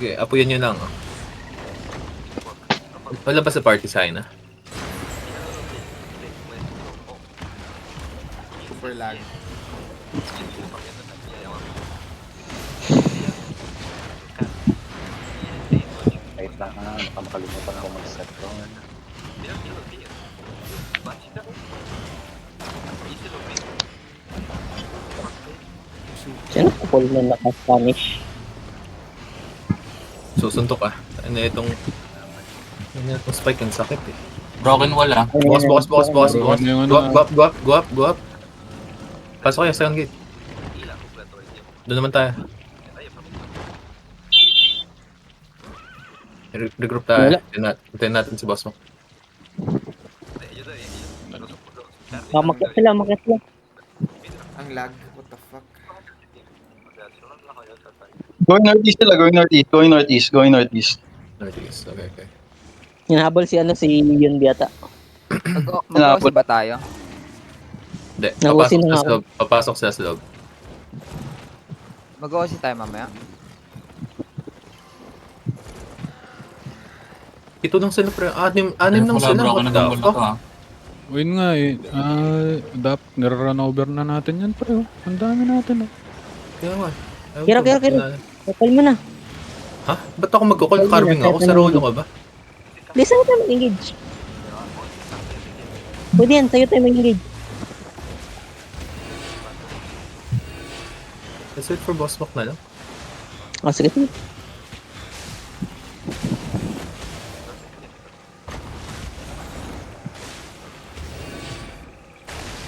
Okay, apuyan nyo lang. Wala ba sa party sign ah? Super lag. Kahit lang baka makalimutan ako mag-set ko. Sino ko po na naka-Spanish? Susuntok ah. Ano itong... Ano itong spike ang sakit eh. Broken wall ah. Bukas. Broken yung ano, Go up. Pasok kayo, second gate. Doon naman tayo. Regroup tayo. Hintayin natin si boss mo. Mamakit sila. Ang lag. What the fuck? Going northeast sila, going northeast. Northeast, okay. Hinahabol si Yun Biata. Mag-o ba tayo? Hindi, Nausin na ako. papasok sila sa loob. Mag-o tayo mamaya? Ito lang sila pre, anim lang Wala, sila. broken What na the wall na to fuck? ah. Win nga eh. Nare-run over na natin yan pre. Ang dami natin oh. Kaya nga. Kira. Kapal mo na. Ha? Ba't ako magkukol carving ako? Sa rolo ka ba? Please, sa'yo tayo mag-engage. Pwede yan, sa'yo tayo mag-engage. Let's wait for boss walk na lang. Sige.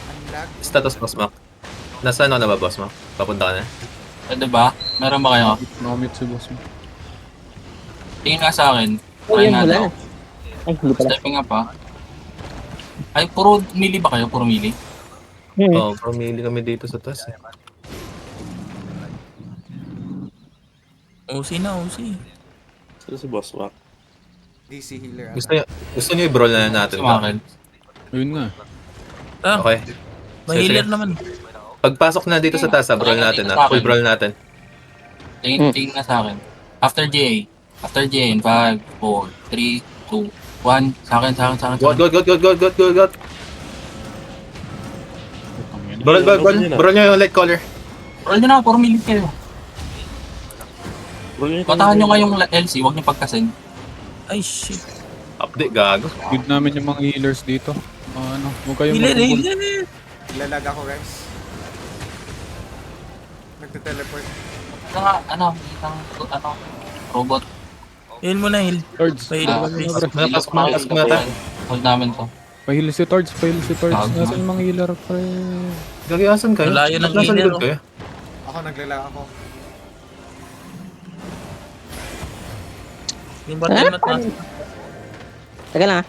Ang lag. Status boss walk. Nasa ano na ba boss walk? Papunta ka na? Pwede ba? Meron ba kayo? Nakamit si boss mo. Tingin nga sa akin. Oh, Try yan, na wala daw. na. Ay, hindi pala. Stepping up ah. Ay, puro melee ba kayo? Puro melee? Oo, pumili kami dito sa taas eh. OC na, OC. Sino si Boss Wack? DC healer. Gusto niyo i-brawl na natin Sa akin. Ayun nga. Okay. Mahiler Sige. naman. Pagpasok na dito sa taas, brawl natin ah. Full brawl natin. Tingin nga sa akin. After GA. After GA in 5, 4, 3, 2, 1. Sa akin. Go. Brawl niyo yung light color. Roll nyo na, puro melee kayo. Bro, Patahan nyo nga yung LC, huwag nyo pagkasin. Ay, shit. Update, gago. Good namin yung mga healers dito. Huwag kayong Healer. Ilalag ako guys. Nagte-teleport. Isang robot. Heal mo na, heal. Tards. Heal mo na. Pasok na tayo. Hold namin to. Pahil si Tards. Nasaan yung mga healer pre? Gagayasan kayo. Malayo ng Ba't nasa healer, likod kayo? Ako naglalag ako. Yung bata na taas. Taga lang ah.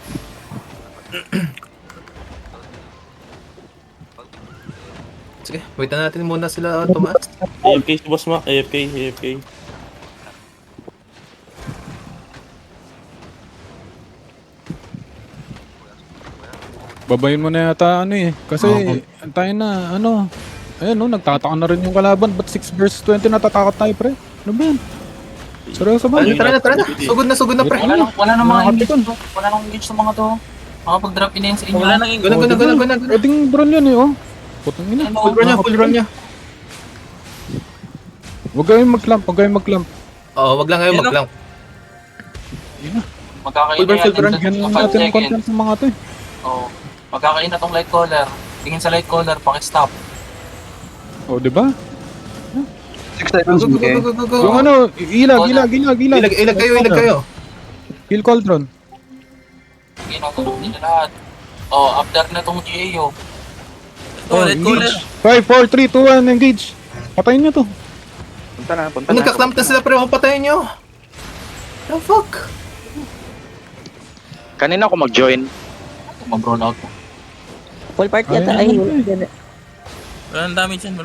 Sige, waitan natin muna sila tumaas. AFK si Boss Wack, AFK. Babayin mo na yata Kasi tayo na Ayun nagtataka na rin yung kalaban. Ba't 6 versus 20 natatakot tayo pre? Ano ba yan? Seryoso ba? Tara na. Sugod na pre. Wala nang mga engage to. Wala nang engage sa mga to. Makapag-drop in yan sa inyo. Wala nang Guna. Pwedeng brawl yan oh. Putang ina. Full run niya. Huwag kayong mag-clamp. Oo, wag lang kayo mag-clamp. Magkakain Full run. Ganyan natin ang content ng mga to eh. Oo. Magkakain na tong light collar. Tingin sa light collar, pakistop. Oh, di ba? 6 seconds, okay? Go. Yung ilag. Ilag kayo. Kill cauldron. Ginagawa nila lahat. Oh, after na tong GA Let go. 5, 4, 3, 2, 1, engage. Patayin nyo to. Punta na. Nagka-clamp na sila pre, patayin nyo. The fuck? Kanina ako mag-join. Mag-roll out. Full party yata. Ay, Walang damage yan.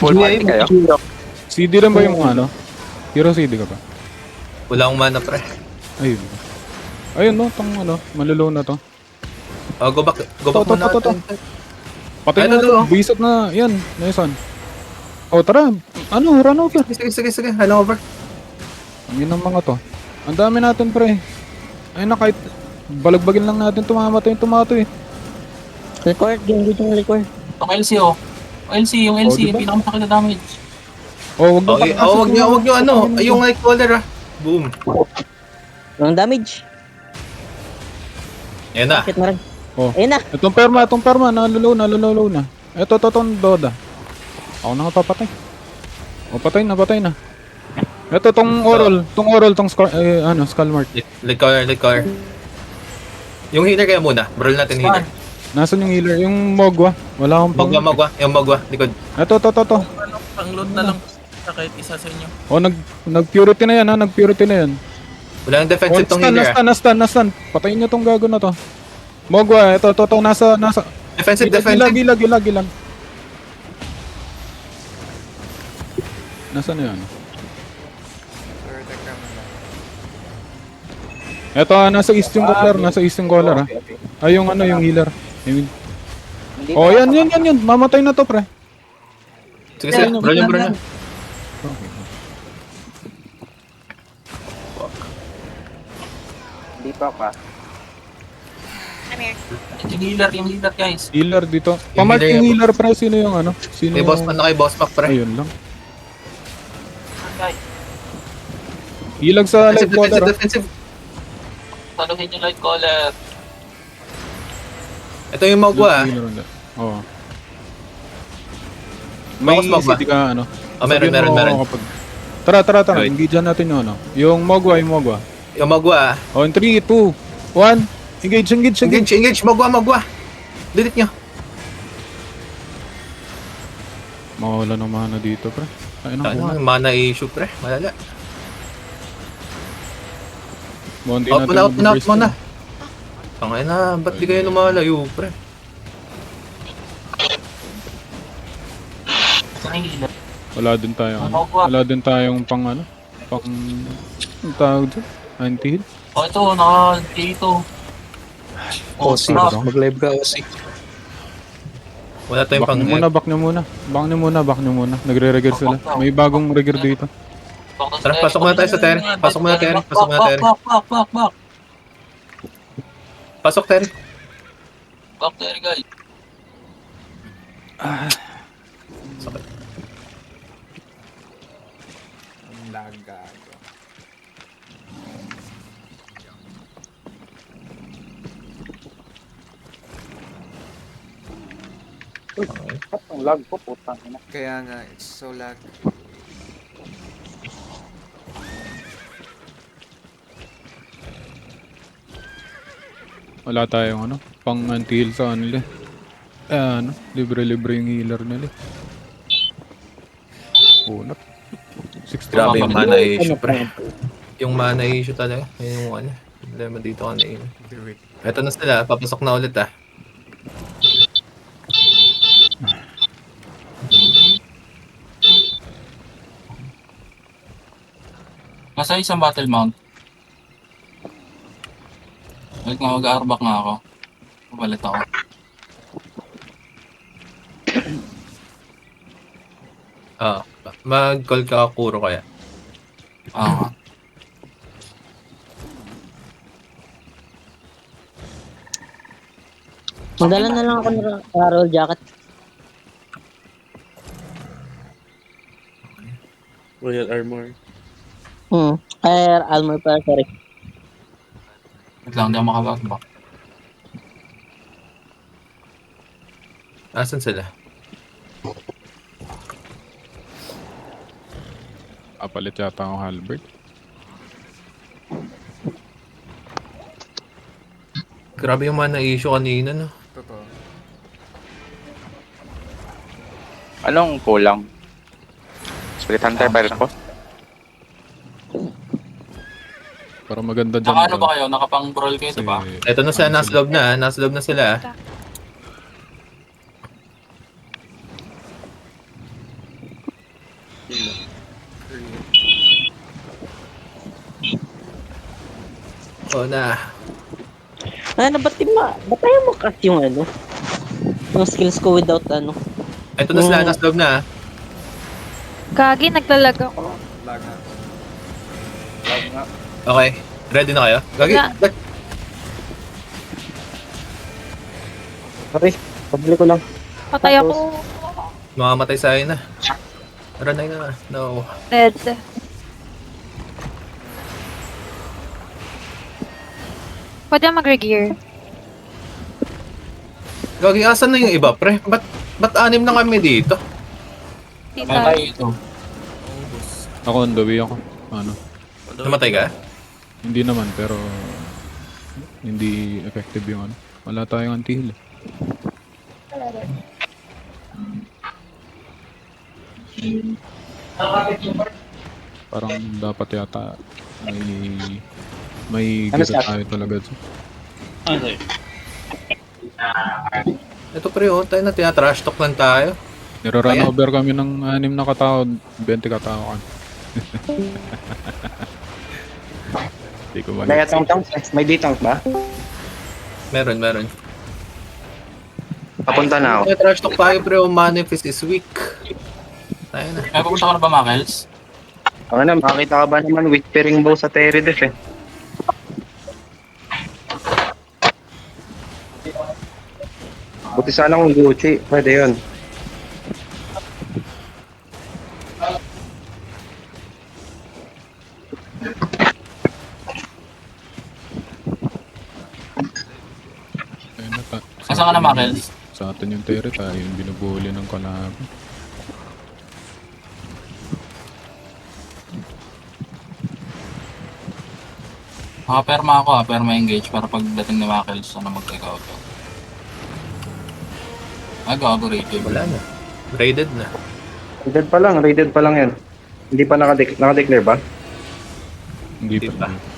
Full party kayo. CD rin ba yung Hero CD ka ba? Wala akong mana pre. Ayun no, maluluw na to. Go back To. muna. Patay Ano, na. ano? Bisot na. Yan. Nice one. O tara. Ano? Run over. Sige. Hello over. Ang yun ang mga to. Ang dami natin pre. Ayun na kahit balagbagin lang natin tumamatay yung tomato eh. Record, game yung record. Itong LC oh. LC, yung LC, Oh, diba? yung pinakamakakita na damage. Oh, wag Okay, wag niyo ano, yung Nightcrawler Boom. Ang damage. Yan na. Shit na rin. Oh. Ayun na. Itong perma, nalulaw na. Ito, itong Doda. Ako na nga papatay. O, patay na. Ito, tong oral, tong skull mark. Leg collar. Yung healer kaya muna. Brawl natin healer. Nasaan yung healer? Yung Mogwa. Wala akong pang... Mogwa. Yung Mogwa. Likod. Ito. Ano, pang-load na lang. Kahit isa sa inyo. O, nag-purity na yan ha, Wala nang defensive tong healer. Nastan. Patayin nyo tong gago na to. Mogwa, ito, nasa... Defensive. Gilag. Nasaan na yan? Protect naman lang. Ito, nasa east yung collar, ha. Ay, yung healer. Oh, yan. Mamatay na to, pre. Sige. Brawl niya. Hindi pa pa. Yung healer guys. Healer dito. Pamark yung healer, pre. Sino yung ano? Sino May boss man na kay boss pack pre. Ayun lang. Hilag sa live collar, ha. Defensive. Taluhin yung light collar. Ito yung Mogwa. Oo. May Focus Mogwa. city ka, ano? Oh, meron. Sabihin mo kapag- Tara. Engage natin yung ano. Yung Mogwa. Yung Mogwa. Oh, in 3, 2, 1. Engage. Mogwa. Delete nyo. Mawala ng mana dito, pre. Ayun ang kuha. Mana issue pre. Malala. Monty Out natin muna. mag-burst Tangay na. Ba't di kayo lumalayo pre? Saan yung healer? Wala din tayong pang ano. Ang tawag dyan? Anti-heal. Oh, ito, naka-J2. Oh, Mag-live ka, Osi. Wala tayong pang... Back nyo muna. Nagre-regear sila. May bagong regear dito. Tara, pasok muna tayo sa Terry. Pasok muna Terry. Back. Pasok Terry. Back there guys. Ang lagado. Ang lag ko, putang ina. Kaya nga, it's so lag. Wala tayong ano. Pang anti-heal sa kanila. Libre yung healer nila. Punat. 60. Grabe yung mana issue pre. Yung mana issue talaga. Yun yung ano. Problema dito kanina. Do it. Eto na sila. Papasok na ulit ah. Nasa isang battle mount. Wait nga, mag-aarbak nga ako. Papalit ako. Mag-call ka Kuro kaya. Ah. Magdala na lang ako ng roll jacket. Royal Armor. Air armor pa, sorry. Wait lang, hindi ako makabak. Asan sila? Papalit yata ako halberd. Grabe yung mana issue kanina no. Totoo. Anong kulang? Spirit Hunter pa rin ako? Para maganda dyan. Naka ano ba kayo? Nakapang-brawl kayo, diba? Eto na sila. Nasa loob na. Nasa loob na sila. Oh na. Ano, ba't tayo mo kasi yung ano? yung skills ko without ano. Ito na sila, nasa loob na ah. Gagi, naglalag ako. Lag na. Okay, ready na kayo? Gagi, Wala. Sorry, pabili ko lang. Patay ako. Mamamatay sa akin na. Ranay na. No. Dead. Pwede na mag-regear. Gagi, asan na yung iba, pre? Ba't anim na kami dito? Dito. Patay ito. Ako on the way ako. Ano? Namatay ka? Hindi naman, pero hindi effective yung ano. Wala tayong anti-heal. Parang dapat yata may gita tayo talaga dyan. Ito pre, oh, tayo na trash talk lang tayo. Nira-run Ayan. over kami ng 6 na katao, 20 katao kan. Hindi ko mali. May D-tank ba? Meron. Papunta na Tayo trash talk tayo pre, oh, manifest is weak. Tayo na. Ay, pupunta ka na ba, Makels? Ano na, makakita ka ba naman whispering bow sa Teridef eh? Buti sana kung Gucci, pwede yun. Ayun na, Asa ka na, Makels? sa atin yung Terry tayo yung binubuli ng kalaban. Makaperma ako perma engage para pagdating ni Makels, ano mag-take out. Ay, gago rated. Wala na. Raided na. Raided pa lang yan. Hindi pa nakadeclare ba? Hindi Hindi pa. pa.